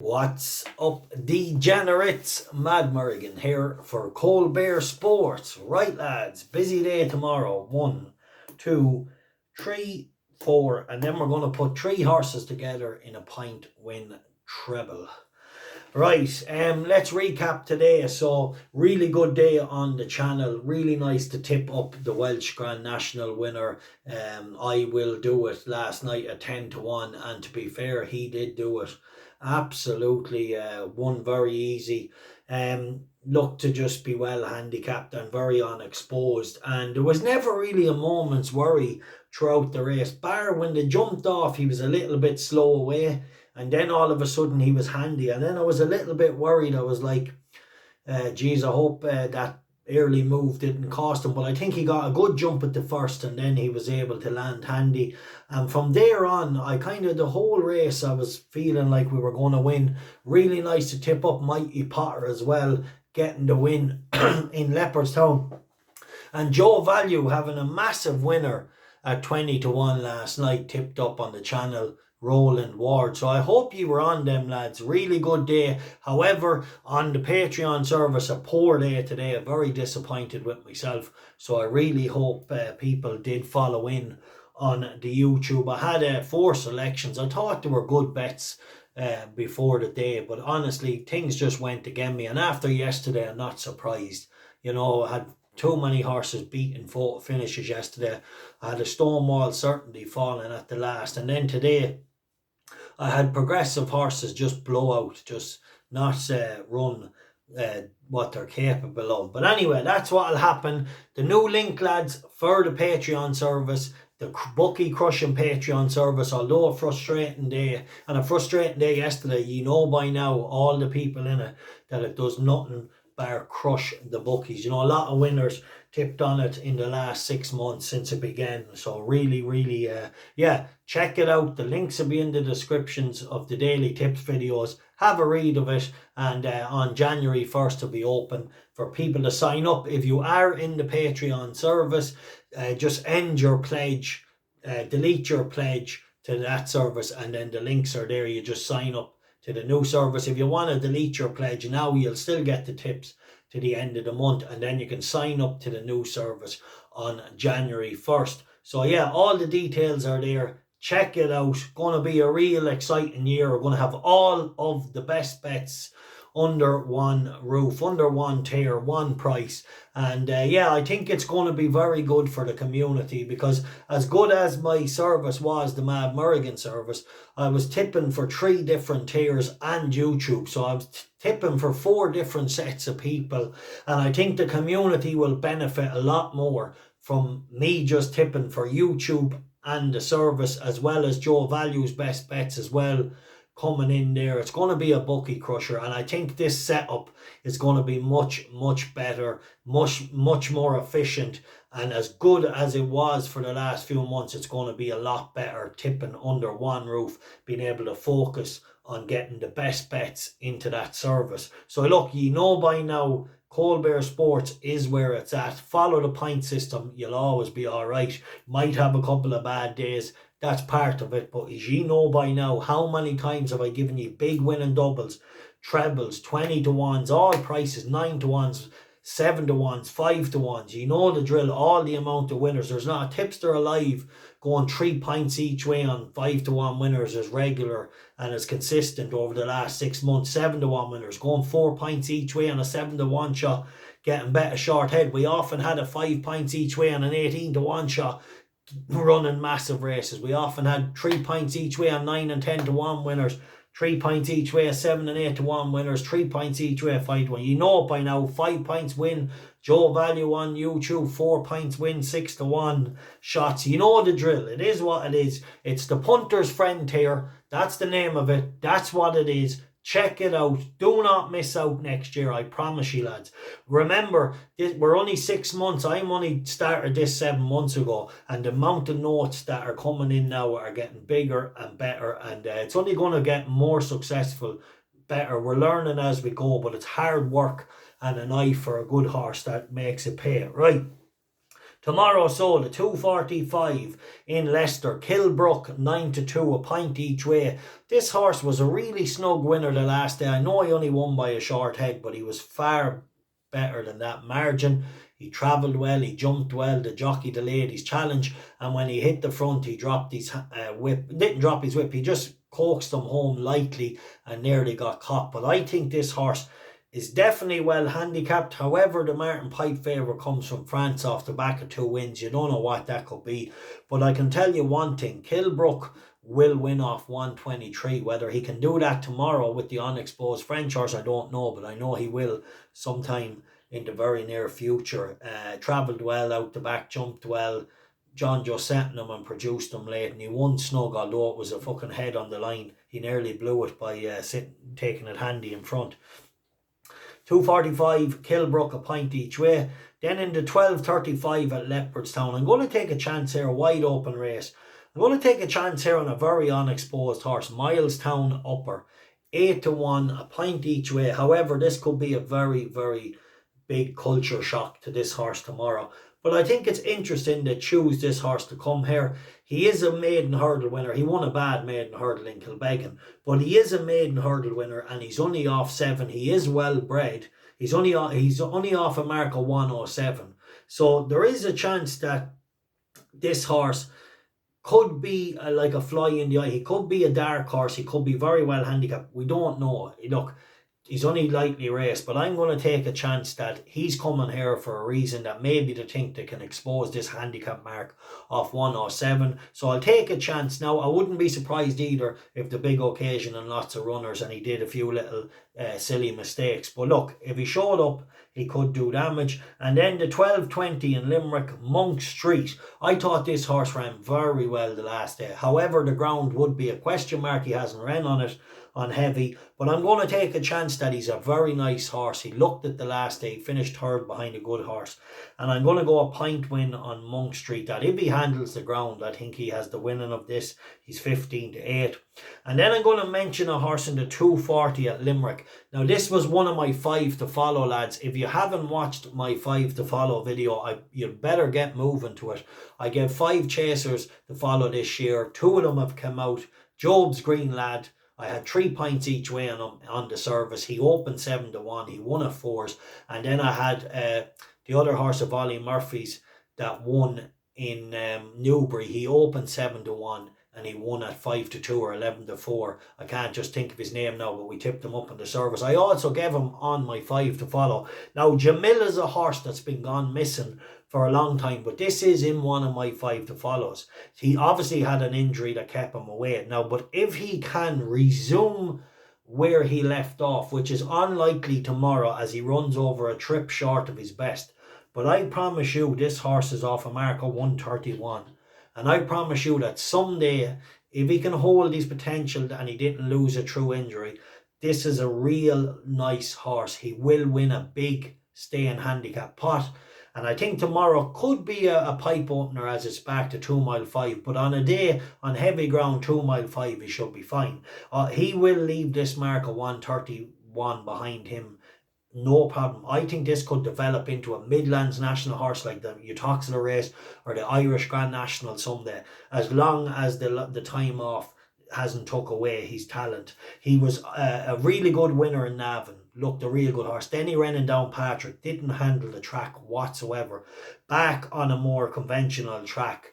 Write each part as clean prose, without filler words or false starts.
What's up, degenerates? Mad Merrigan here for Colbert Sports. Right, lads, busy day tomorrow. 1, 2, 3, 4, and then we're going to put 3 horses together in a pint win treble. Right, let's recap today. So, really good day on the channel. Really nice to tip up the Welsh Grand National winner. I will do it last night at 10 to 1, and to be fair, he did do it. Absolutely, won very easy. Looked to just be well handicapped and very unexposed, and there was never really a moment's worry throughout the race, bar when they jumped off. He was a little bit slow away, and then all of a sudden he was handy, and then I was a little bit worried. I was like, geez, I hope that early move didn't cost him, but I think he got a good jump at the first, and then he was able to land handy. And from there on, I kind of, the whole race, I was feeling like we were going to win. Really nice to tip up Mighty Potter as well, getting the win in Leopardstown. And Joe Value having a massive winner at 20 to 1 last night, tipped up on the channel, Roland Ward. So I hope you were on them, lads. Really good day. However, on the Patreon service, a poor day today. I'm very disappointed with myself. So I really hope people did follow in on the YouTube. I had 4 selections. I thought they were good bets before the day, but honestly, things just went against me. And after yesterday, I'm not surprised. You know, I had too many horses beating photo finishes yesterday. I had a Stonewall Certainty falling at the last, and then today I had progressive horses just blow out, just not run what they're capable of. But anyway, that's what'll happen. The new link, lads, for the Patreon service, the bookie crushing Patreon service, although a frustrating day, and a frustrating day yesterday, you know by now, all the people in it, that it does nothing bar crush the bookies. You know, a lot of winners tipped on it in the last 6 months since it began. So really, yeah, check it out. The links will be in the descriptions of the daily tips videos. Have a read of it, and on January 1st it'll be open for people to sign up. If you are in the Patreon service, just end your pledge, delete your pledge to that service, and then the links are there. You just sign up to the new service. If you want to delete your pledge now, you'll still get the tips to the end of the month, and then you can sign up to the new service on January 1st. So yeah, all the details are there. Check it out. Going to be a real exciting year. We're going to have all of the best bets under one roof, under one tier, one price. And yeah, I think it's going to be very good for the community, because as good as my service was, the Mad Merrigan service, I was tipping for 3 different tiers and YouTube. So I was tipping for 4 different sets of people. And I think the community will benefit a lot more from me just tipping for YouTube and the service, as well as Joe Value's best bets as well coming in there. It's going to be a bookie crusher, and I think this setup is going to be much better, much more efficient, and as good as it was for the last few months, it's going to be a lot better tipping under one roof, being able to focus on getting the best bets into that service. So look, you know by now, Colbert Sports is where it's at. Follow the point system, you'll always be all right. Might have a couple of bad days, that's part of it, but as you know by now, how many times have I given you big winning doubles, trebles, 20 to 1s, all prices, 9 to 1s, 7 to 1s, 5 to 1s. You know the drill, all the amount of winners. There's not a tipster alive going 3 pints each way on 5 to 1 winners as regular and as consistent over the last 6 months. 7 to 1 winners going 4 pints each way on a 7 to 1 shot, getting better short head. We often had a 5 pints each way on an 18 to 1 shot, running massive races. We often had 3 pints each way on 9 and 10 to 1 winners, 3 pints each way, 7 and 8 to 1 winners, 3 pints each way, 5 to 1. You know by now, 5 pints win Joe Value on YouTube, 4 pints win 6 to 1 shots. You know the drill. It is what it is. It's the punter's friend here. That's the name of it. That's what it is. Check it out. Do not miss out next year. I promise you, lads. Remember, we're only 6 months. I'm only started this 7 months ago, and the amount of notes that are coming in now are getting bigger and better, and it's only going to get more successful, better. We're learning as we go, but it's hard work and an eye for a good horse that makes it pay. Right. Tomorrow, so the 2:45 in Leicester, Kilbrook 9-2, a pint each way. This horse was a really snug winner the last day. I know he only won by a short head, but he was far better than that margin. He travelled well, he jumped well, the jockey delayed his challenge, and when he hit the front, he dropped his whip. Didn't drop his whip, he just coaxed him home lightly and nearly got caught. But I think this horse is definitely well handicapped. However, the Martin Pipe favourite comes from France off the back of 2 wins. You don't know what that could be. But I can tell you one thing, Kilbrook will win off 123. Whether he can do that tomorrow with the unexposed French horse, I don't know, but I know he will sometime in the very near future. Travelled well out the back, jumped well. John just sent him and produced him late, and he won snug, although it was a fucking head on the line. He nearly blew it by taking it handy in front. 2:45, Kilbrook, a pint each way. Then in the 12:35 at Leopardstown, I'm going to take a chance here, a wide open race. I'm going to take a chance here on a very unexposed horse, Mylstown Upper. 8-1, a pint each way. However, this could be a very, very big culture shock to this horse tomorrow. But I think it's interesting to choose this horse to come here. He is a maiden hurdle winner. He won a bad maiden hurdle in Kilbeggan, but he is a maiden hurdle winner, and he's only off 7. He is well bred. He's only off a mark of 107. So there is a chance that this horse could be like a fly in the eye. He could be a dark horse. He could be very well handicapped. We don't know. Look, he's only lightly raced, but I'm going to take a chance that he's coming here for a reason, that maybe they think they can expose this handicap mark off 107. So I'll take a chance. Now, I wouldn't be surprised either if the big occasion and lots of runners and he did a few little silly mistakes. But look, if he showed up, he could do damage. And then the 12:20 in Limerick, Monk Street. I thought this horse ran very well the last day. However, the ground would be a question mark. He hasn't ran on it on heavy, but I'm going to take a chance that he's a very nice horse. He looked at the last day, finished third behind a good horse, and I'm going to go a pint win on Monk Street. That if he handles the ground, I think he has the winning of this. He's 15-8. And then I'm going to mention a horse in the 2:40 at Limerick. Now, this was one of my 5 to follow, lads. If you haven't watched my 5 to follow video, you'd better get moving to it. I gave 5 chasers to follow this year. 2 of them have come out. Job's Green Lad, I had 3 pints each way on him on the service. He opened 7-1. He won at 4s. And then I had the other horse of Ollie Murphy's that won in Newbury. He opened 7-1 and he won at 5-2 or 11-4. I can't just think of his name now, but we tipped him up on the service. I also gave him on my 5 to follow. Now, Jimmil is a horse that's been gone missing for a long time, but this is in one of my 5 to follows. He obviously had an injury that kept him away now, but if he can resume where he left off, which is unlikely tomorrow as he runs over a trip short of his best, but I promise you this horse is off a mark of 131, and I promise you that someday, if he can hold his potential and he didn't lose it through injury, this is a real nice horse. He will win a big staying handicap pot. And I think tomorrow could be a pipe opener as it's back to 2 mile 5. But on a day on heavy ground, 2 mile 5, he should be fine. He will leave this mark of 131 behind him. No problem. I think this could develop into a Midlands national horse like the Utoxeter race or the Irish Grand National someday. As long as the time off hasn't took away his talent. He was a really good winner in Navan. Looked a real good horse. Then he ran in down Patrick. Didn't handle the track whatsoever. Back on a more conventional track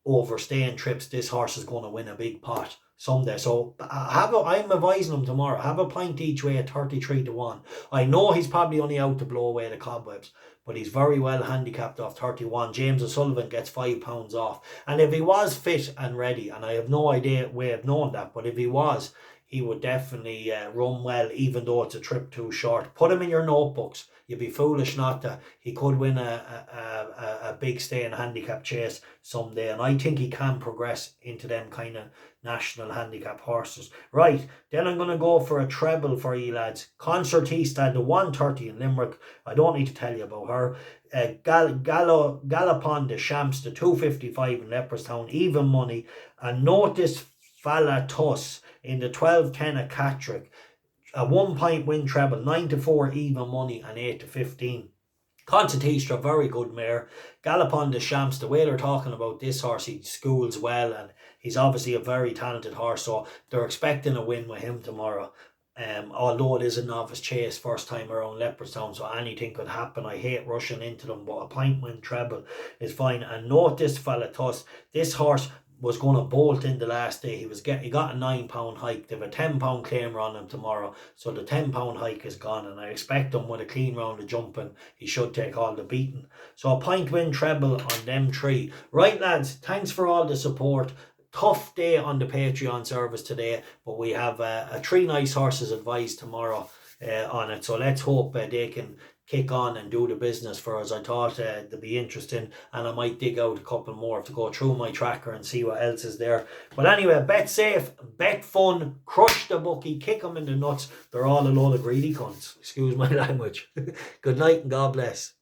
over staying trips, this horse is going to win a big pot someday. So I'm advising him tomorrow. Have a pint each way at 33-1. I know he's probably only out to blow away the cobwebs, but he's very well handicapped off 31. James O'Sullivan gets £5 off. And if he was fit and ready, and I have no way of knowing that, but if he was, he would definitely run well, even though it's a trip too short. Put him in your notebooks. You'd be foolish not to. He could win a big staying handicap chase someday, and I think he can progress into them kind of national handicap horses. Right, then I'm going to go for a treble for you lads. Concertista, the 130 in Limerick. I don't need to tell you about her. Galopin Des Champs, the 255 in Leopardstown, even money. And notice Volatus in the 12-10 at Catterick. A 1 point win treble, 9-4 even money and 8-15. Concertista, very good mare. Galopin Des Champs, the way they're talking about this horse, he schools well and he's obviously a very talented horse, so they're expecting a win with him tomorrow. Although it is a novice chase, first time around Leopardstown, so anything could happen. I hate rushing into them, but a point win treble is fine. And note this fella, Tuss, this horse was going to bolt in the last day. He got a £9 hike. They have a £10 claimer on him tomorrow, so the £10 hike is gone, and I expect him with a clean round of jumping. He should take all the beating. So a point win treble on them three. Right, lads, thanks for all the support. Tough day on the Patreon service today, but we have a three nice horses advised tomorrow on it, so let's hope they can kick on and do the business for us. I thought they'd be interesting, and I might dig out a couple more to go through my tracker and see what else is there. But anyway, bet safe, bet fun, crush the bookie, kick them in the nuts. They're all a load of greedy cunts, excuse my language. Good night and God bless.